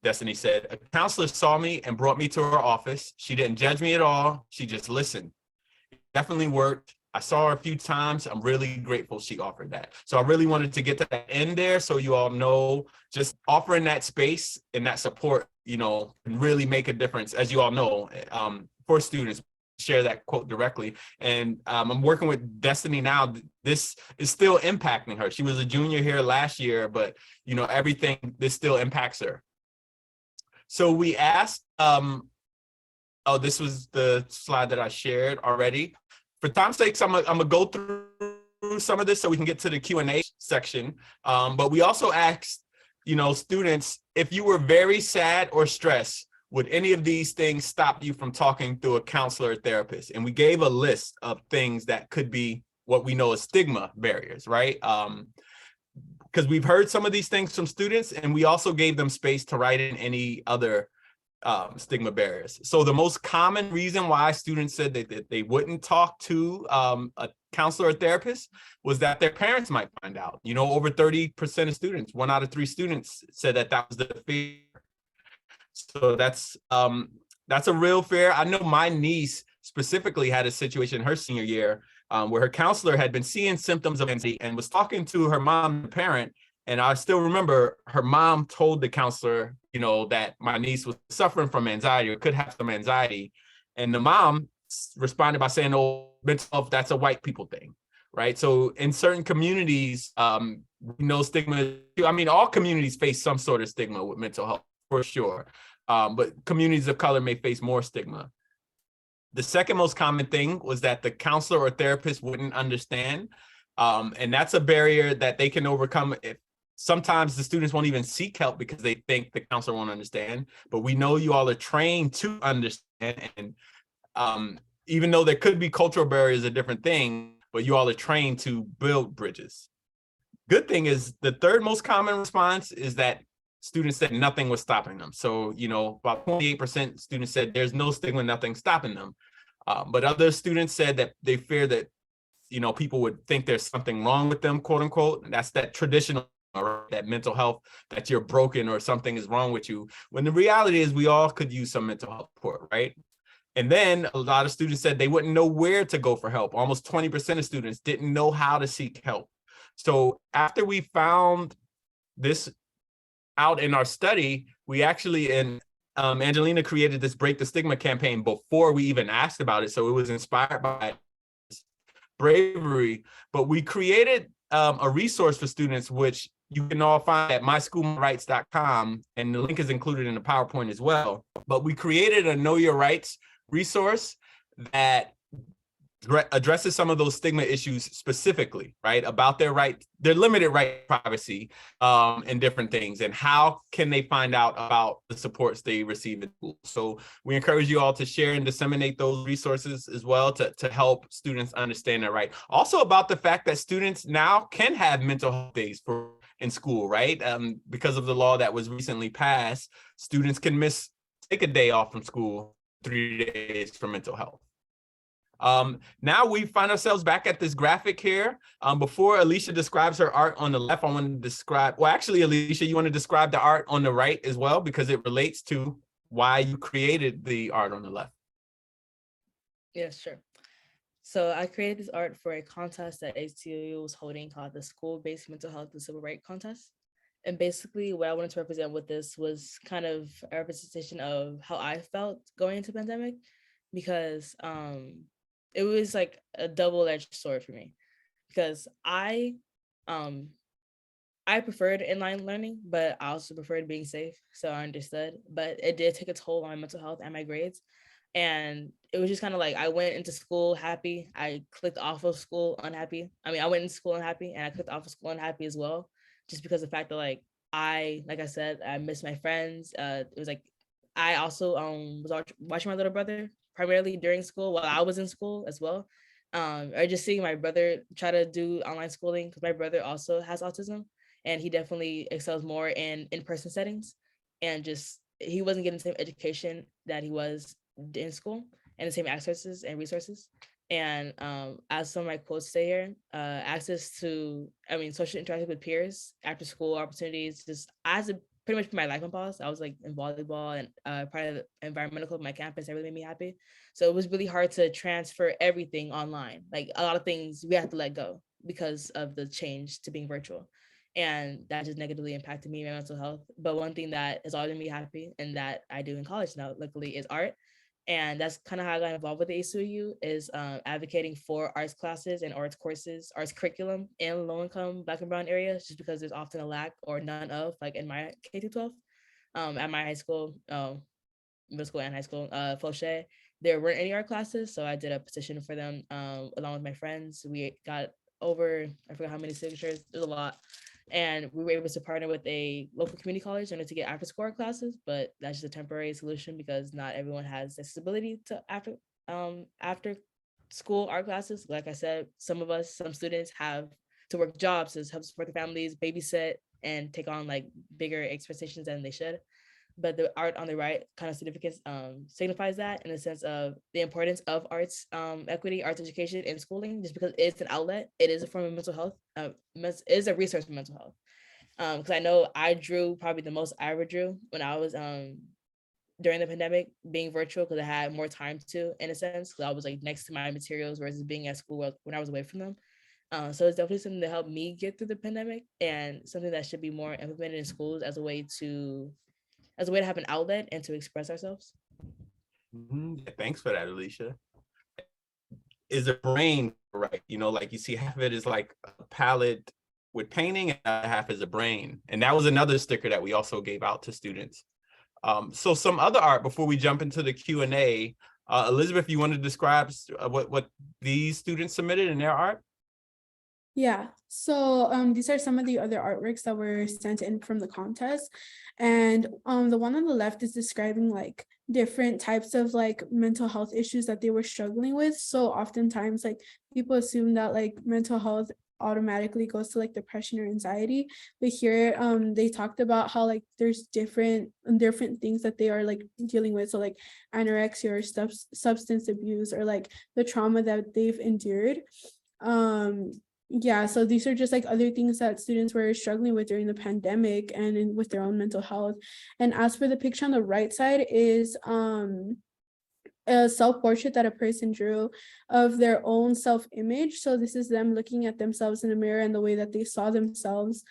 Destiny said, a counselor saw me and brought me to her office. She didn't judge me at all. She just listened. It definitely worked. I saw her a few times. I'm really grateful she offered that. So I really wanted to get to that end there so you all know just offering that space and that support, can really make a difference, as you all know, for students. Share that quote directly. And I'm working with Destiny now. This is still impacting her. She was a junior here last year, but this still impacts her. So we asked, this was the slide that I shared already. For time's sake, I'm gonna go through some of this so we can get to the Q&A section. But we also asked, students, if you were very sad or stressed, would any of these things stop you from talking to a counselor or therapist? And we gave a list of things that could be what we know as stigma barriers, right? Because we've heard some of these things from students, and we also gave them space to write in any other stigma barriers. So the most common reason why students said that they wouldn't talk to a counselor or therapist was that their parents might find out. Over 30% of students, 1 out of 3 students said that was the fear. So that's a real fear. I know my niece specifically had a situation in her senior year where her counselor had been seeing symptoms of anxiety and was talking to her mom, the parent. And I still remember her mom told the counselor, that my niece was suffering from anxiety or could have some anxiety. And the mom responded by saying, oh, mental health, that's a white people thing, right? So in certain communities, stigma, all communities face some sort of stigma with mental health, for sure. But communities of color may face more stigma. The second most common thing was that the counselor or therapist wouldn't understand. And that's a barrier that they can overcome. Sometimes the students won't even seek help because they think the counselor won't understand. But we know you all are trained to understand. And even though there could be cultural barriers, a different thing, but you all are trained to build bridges. Good thing is the third most common response is that students said nothing was stopping them. So, about 28% students said there's no stigma, nothing stopping them. But other students said that they fear that, people would think there's something wrong with them, quote unquote. And that's that traditional, that mental health, that you're broken or something is wrong with you. When the reality is we all could use some mental health support, right? And then a lot of students said they wouldn't know where to go for help. Almost 20% of students didn't know how to seek help. So after we found this out in our study, we actually, Angelina created this Break the Stigma campaign before we even asked about it. So it was inspired by bravery, but we created a resource for students, which you can all find at myschoolmyrights.com, and the link is included in the PowerPoint as well. But we created a Know Your Rights resource that addresses some of those stigma issues specifically, right? About their right, their limited right to privacy, and different things, and how can they find out about the supports they receive in school. So we encourage you all to share and disseminate those resources as well to help students understand their right. Also about the fact that students now can have mental health days in school, right? Because of the law that was recently passed, students can take a day off from school, 3 days for mental health. Now we find ourselves back at this graphic here. Before Alicia describes her art on the left, I want to describe, well, actually, Alicia, you want to describe the art on the right as well, because it relates to why you created the art on the left. Yes, sure. So I created this art for a contest that ACLU was holding called the School-Based Mental Health and Civil Rights Contest. And basically what I wanted to represent with this was kind of a representation of how I felt going into the pandemic, because it was like a double-edged sword for me, because I preferred inline learning, but I also preferred being safe. So I understood, but it did take a toll on my mental health and my grades. And it was just kind of like, I went into school happy. I clicked off of school unhappy. I mean, I went into school unhappy and I clicked off of school unhappy as well, just because of the fact that like I said, I miss my friends. It was like, I also was watching my little brother primarily during school while I was in school as well. Or just seeing my brother try to do online schooling, because my brother also has autism and he definitely excels more in in-person settings, and just he wasn't getting the same education that he was in school and the same accesses and resources. And as some of my quotes say here, access to, social interaction with peers, after school opportunities, just as to pretty much put my life on pause. I was like in volleyball and part of the environmental club of my campus. That really made me happy. So it was really hard to transfer everything online. Like a lot of things we had to let go because of the change to being virtual. And that just negatively impacted me and my mental health. But one thing that has always made me happy and that I do in college now, luckily, is art. And that's kind of how I got involved with the ACLU, is advocating for arts classes and arts courses, arts curriculum in low-income Black and brown areas, just because there's often a lack or none of, like in my K-12. At my high school, middle school and high school, Fauché, there weren't any art classes. So I did a petition for them along with my friends. We got over, I forgot how many signatures, there's a lot. And we were able to partner with a local community college in order to get after school art classes, but that's just a temporary solution because not everyone has accessibility to after school art classes. Like I said, some students have to work jobs to help support their families, babysit, and take on like bigger expectations than they should. But the art on the right kind of signifies that, in the sense of the importance of arts equity, arts education in schooling, just because it's an outlet. It is a form of mental health. It is a resource for mental health. Because I know I drew probably the most I ever drew when I was during the pandemic, being virtual, because I had more time to, in a sense, because I was like next to my materials versus being at school when I was away from them. So it's definitely something to help me get through the pandemic, and something that should be more implemented in schools as a way to have an outlet and to express ourselves. Yeah, thanks for that, Alicia. Is a brain, right? Like you see half of it is like a palette with painting and half is a brain. And that was another sticker that we also gave out to students. So some other art before we jump into the Q&A. Elizabeth, you want to describe what these students submitted in their art? Yeah, so these are some of the other artworks that were sent in from the contest. And the one on the left is describing like different types of like mental health issues that they were struggling with. So oftentimes like people assume that like mental health automatically goes to like depression or anxiety, but here they talked about how like there's different things that they are like dealing with. So like anorexia or substance abuse, or like the trauma that they've endured. Yeah, so these are just like other things that students were struggling with during the pandemic and with their own mental health. And as for the picture on the right side is a self-portrait that a person drew of their own self-image. So this is them looking at themselves in a mirror and the way that they saw themselves.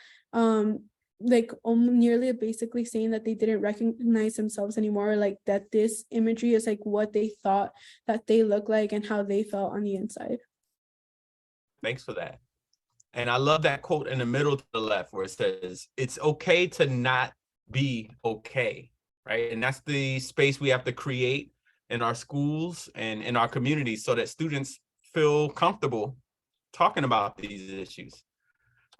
like nearly basically saying that they didn't recognize themselves anymore, like that this imagery is like what they thought that they look like and how they felt on the inside. Thanks for that. And I love that quote in the middle to the left where it says, it's okay to not be okay, right? And that's the space we have to create in our schools and in our communities so that students feel comfortable talking about these issues.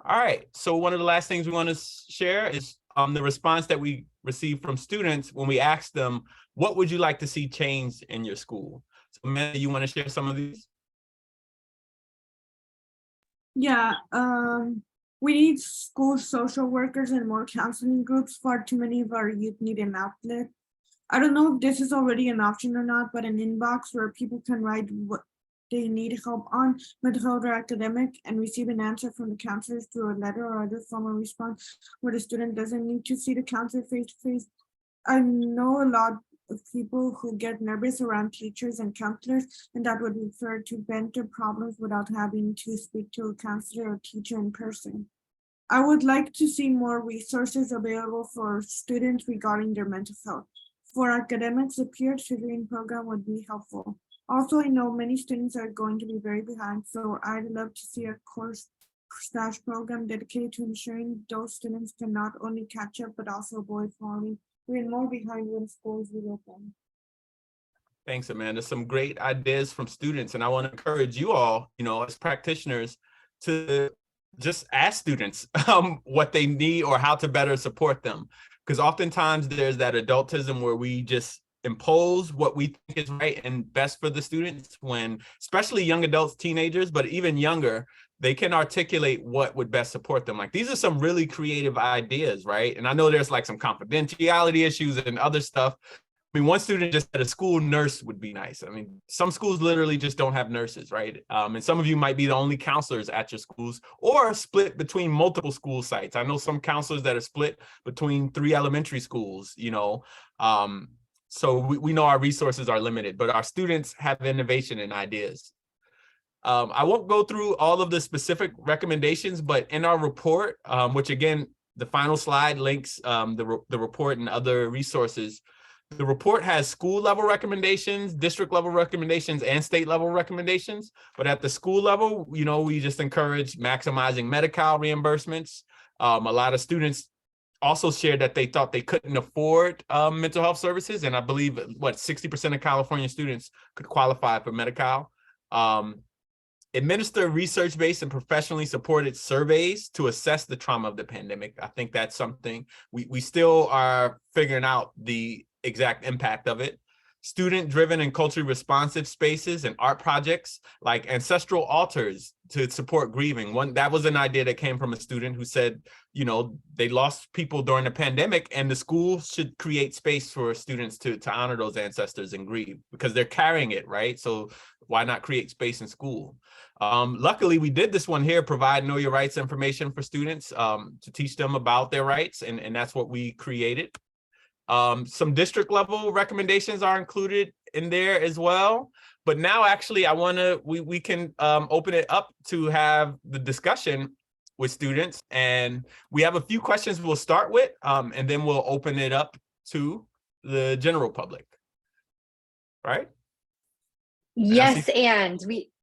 All right, so one of the last things we want to share is the response that we received from students when we asked them, what would you like to see changed in your school? So Amanda, you want to share some of these? Yeah, we need school social workers and more counseling groups. Far too many of our youth need an outlet. I don't know if this is already an option or not, but an inbox where people can write what they need help on, mental health or academic, and receive an answer from the counselors through a letter or other form of response where the student doesn't need to see the counselor face to face. I know a lot of people who get nervous around teachers and counselors, and that would refer to vent their problems without having to speak to a counselor or teacher in person. I would like to see more resources available for students regarding their mental health. For academics, a peer tutoring program would be helpful. Also, I know many students are going to be very behind, so I'd love to see a course stash program dedicated to ensuring those students can not only catch up, but also avoid falling even more behind when schools reopen. Thanks, Amanda. Some great ideas from students. And I want to encourage you all, as practitioners, to just ask students what they need or how to better support them. Because oftentimes there's that adultism where we just impose what we think is right and best for the students when, especially young adults, teenagers, but even younger, they can articulate what would best support them. Like, these are some really creative ideas, right? And I know there's like some confidentiality issues and other stuff. I mean, one student just said a school nurse would be nice. I mean, some schools literally just don't have nurses, right? And some of you might be the only counselors at your schools or split between multiple school sites. I know some counselors that are split between 3 elementary schools, so we know our resources are limited, but our students have innovation and ideas. I won't go through all of the specific recommendations, but in our report, which again, the final slide links the report and other resources. The report has school level recommendations, district level recommendations, and state level recommendations. But at the school level, we just encourage maximizing Medi-Cal reimbursements. A lot of students also shared that they thought they couldn't afford mental health services. And I believe 60% of California students could qualify for Medi-Cal. Administer research-based and professionally supported surveys to assess the trauma of the pandemic. I think that's something we still are figuring out the exact impact of it. Student-driven and culturally responsive spaces and art projects like ancestral altars to support grieving. That was an idea that came from a student who said, they lost people during the pandemic and the school should create space for students to honor those ancestors and grieve because they're carrying it, right? So why not create space in school? Luckily, we did this one here, provide know your rights information for students to teach them about their rights, and that's what we created. Some district level recommendations are included in there as well. But now actually we can open it up to have the discussion with students. And we have a few questions we'll start with, and then we'll open it up to the general public. Right? Yes, and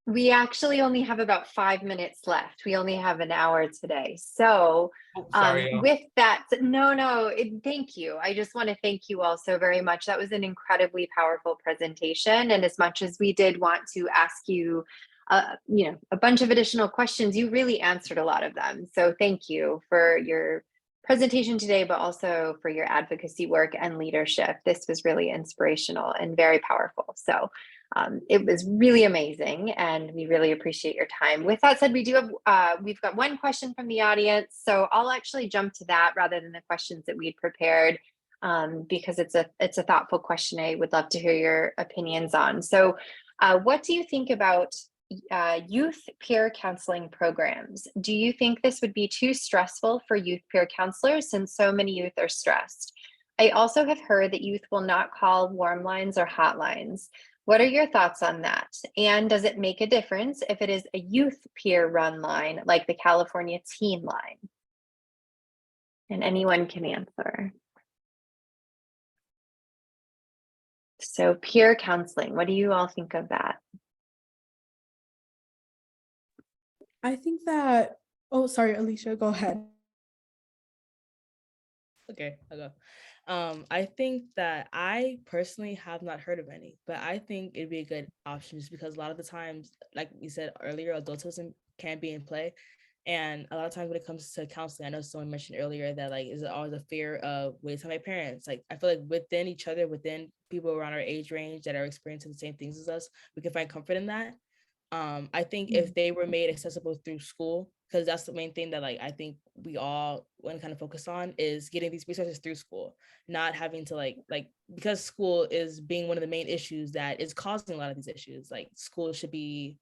we actually only have about 5 minutes left. We only have an hour today. So with that, thank you. I just want to thank you all so very much. That was an incredibly powerful presentation. And as much as we did want to ask you, a bunch of additional questions, you really answered a lot of them. So thank you for your presentation today, but also for your advocacy work and leadership. This was really inspirational and very powerful. So it was really amazing, and we really appreciate your time. With that said, we've got one question from the audience, so I'll actually jump to that rather than the questions that we'd prepared, because it's a thoughtful question I would love to hear your opinions on. So what do you think about youth peer counseling programs? Do you think this would be too stressful for youth peer counselors since so many youth are stressed? I also have heard that youth will not call warm lines or hotlines. What are your thoughts on that? And does it make a difference if it is a youth peer run line like the California Teen Line? And anyone can answer. So peer counseling, what do you all think of that? I think that, oh, sorry, Alicia, go ahead. Okay, I'll go. I think that I personally have not heard of any, but I think it'd be a good option just because a lot of the times, like we said earlier, adultism can be in play. And a lot of times when it comes to counseling, I know someone mentioned earlier that like, is it always a fear of waiting to my parents? Like, I feel like within each other, within people around our age range that are experiencing the same things as us, we can find comfort in that. I think if they were made accessible through school, because that's the main thing that like I think we all want to kind of focus on is getting these resources through school, not having to like because school is being one of the main issues that is causing a lot of these issues. Like school should be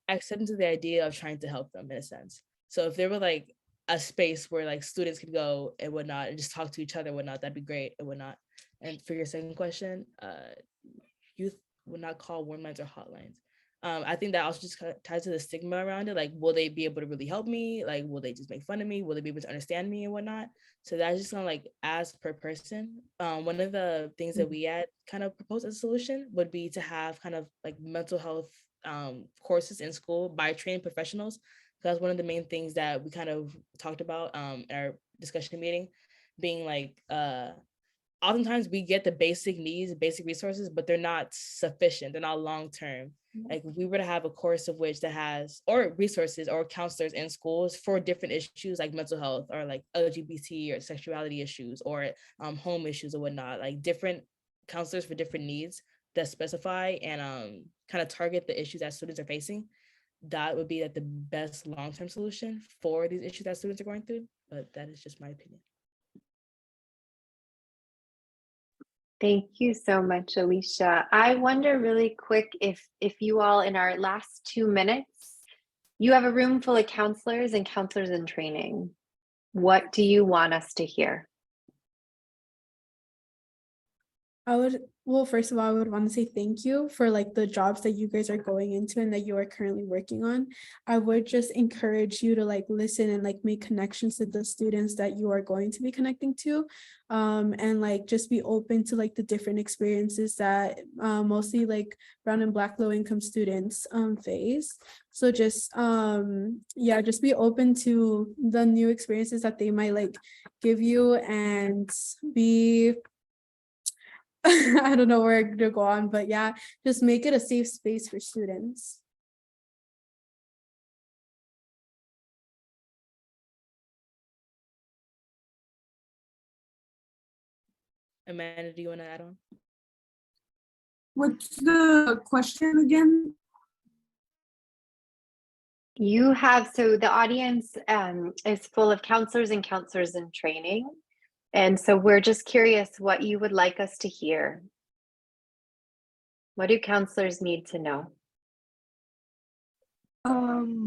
accepting to the idea of trying to help them in a sense. So if there were like a space where like students could go and whatnot and just talk to each other and whatnot, that'd be great and whatnot. And for your second question, youth would not call warm lines or hotlines. I think that also just kind of ties to the stigma around it. Like, will they be able to really help me? Like, will they just make fun of me? Will they be able to understand me and whatnot? So that's just kind of like as per person. One of the things that we had kind of proposed as a solution would be to have kind of like mental health courses in school by trained professionals. That's one of the main things that we kind of talked about in our discussion meeting, being like, oftentimes we get the basic needs, basic resources, but they're not sufficient. They're not long-term. Like if we were to have a course of which that has, or resources or counselors in schools for different issues like mental health or like LGBT or sexuality issues or home issues or whatnot, like different counselors for different needs that specify and kind of target the issues that students are facing, that would be like the best long-term solution for these issues that students are going through. But that is just my opinion. Thank you so much, Alicia. I wonder really quick if you all in our last 2 minutes, you have a room full of counselors and counselors in training. What do you want us to hear? Well, first of all, I would want to say thank you for like the jobs that you guys are going into and that you are currently working on. I would just encourage you to like listen and like make connections to the students that you are going to be connecting to, and like just be open to like the different experiences that mostly like brown and black low income students face. So just yeah, just be open to the new experiences that they might like give you and be I don't know where to go on, but yeah, just make it a safe space for students. Amanda, do you want to add on? What's the question again? You have, so the audience is full of counselors and counselors in training. And so we're just curious what you would like us to hear. What do counselors need to know? I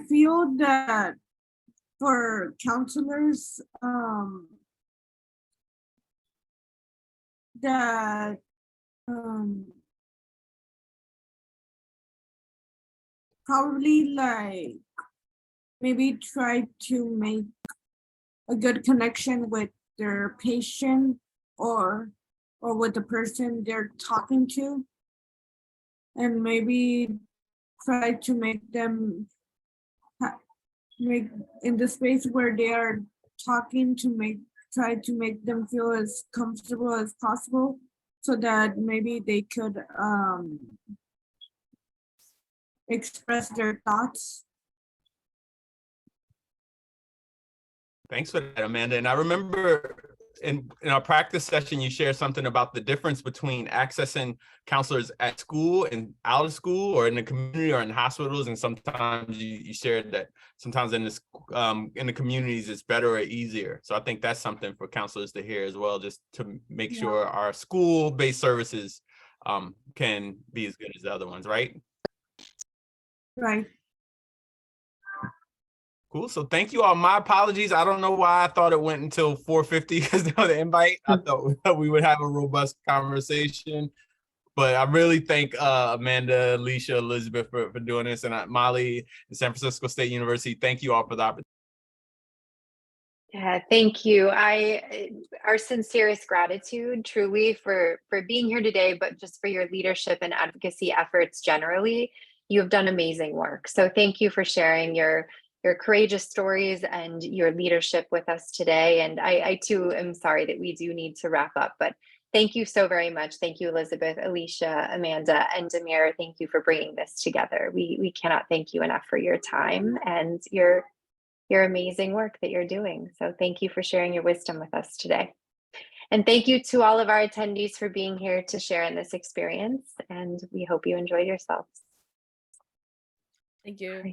feel that for counselors, that probably like maybe try to make a good connection with their patient or with the person they're talking to, and maybe try to make them make in the space where they are talking to try to make them feel as comfortable as possible so that maybe they could express their thoughts. Thanks for that, Amanda. And I remember in our practice session, you shared something about the difference between accessing counselors at school and out of school or in the community or in hospitals. And sometimes you shared that sometimes in the communities, it's better or easier. So I think that's something for counselors to hear as well, just to make sure our school-based services can be as good as the other ones, right? Right. Cool. So thank you all. My apologies. I don't know why I thought it went until 4:50 because of the invite. I thought we would have a robust conversation. But I really thank Amanda, Alicia, Elizabeth for doing this. And Molly, San Francisco State University, thank you all for the opportunity. Yeah, thank you. Our sincerest gratitude truly for being here today, but just for your leadership and advocacy efforts generally. You have done amazing work. So thank you for sharing your courageous stories and your leadership with us today. And I too am sorry that we do need to wrap up, but thank you so very much. Thank you, Elizabeth, Alicia, Amanda, and Amir. Thank you for bringing this together. We cannot thank you enough for your time and your amazing work that you're doing. So thank you for sharing your wisdom with us today. And thank you to all of our attendees for being here to share in this experience. And we hope you enjoyed yourselves. Thank you.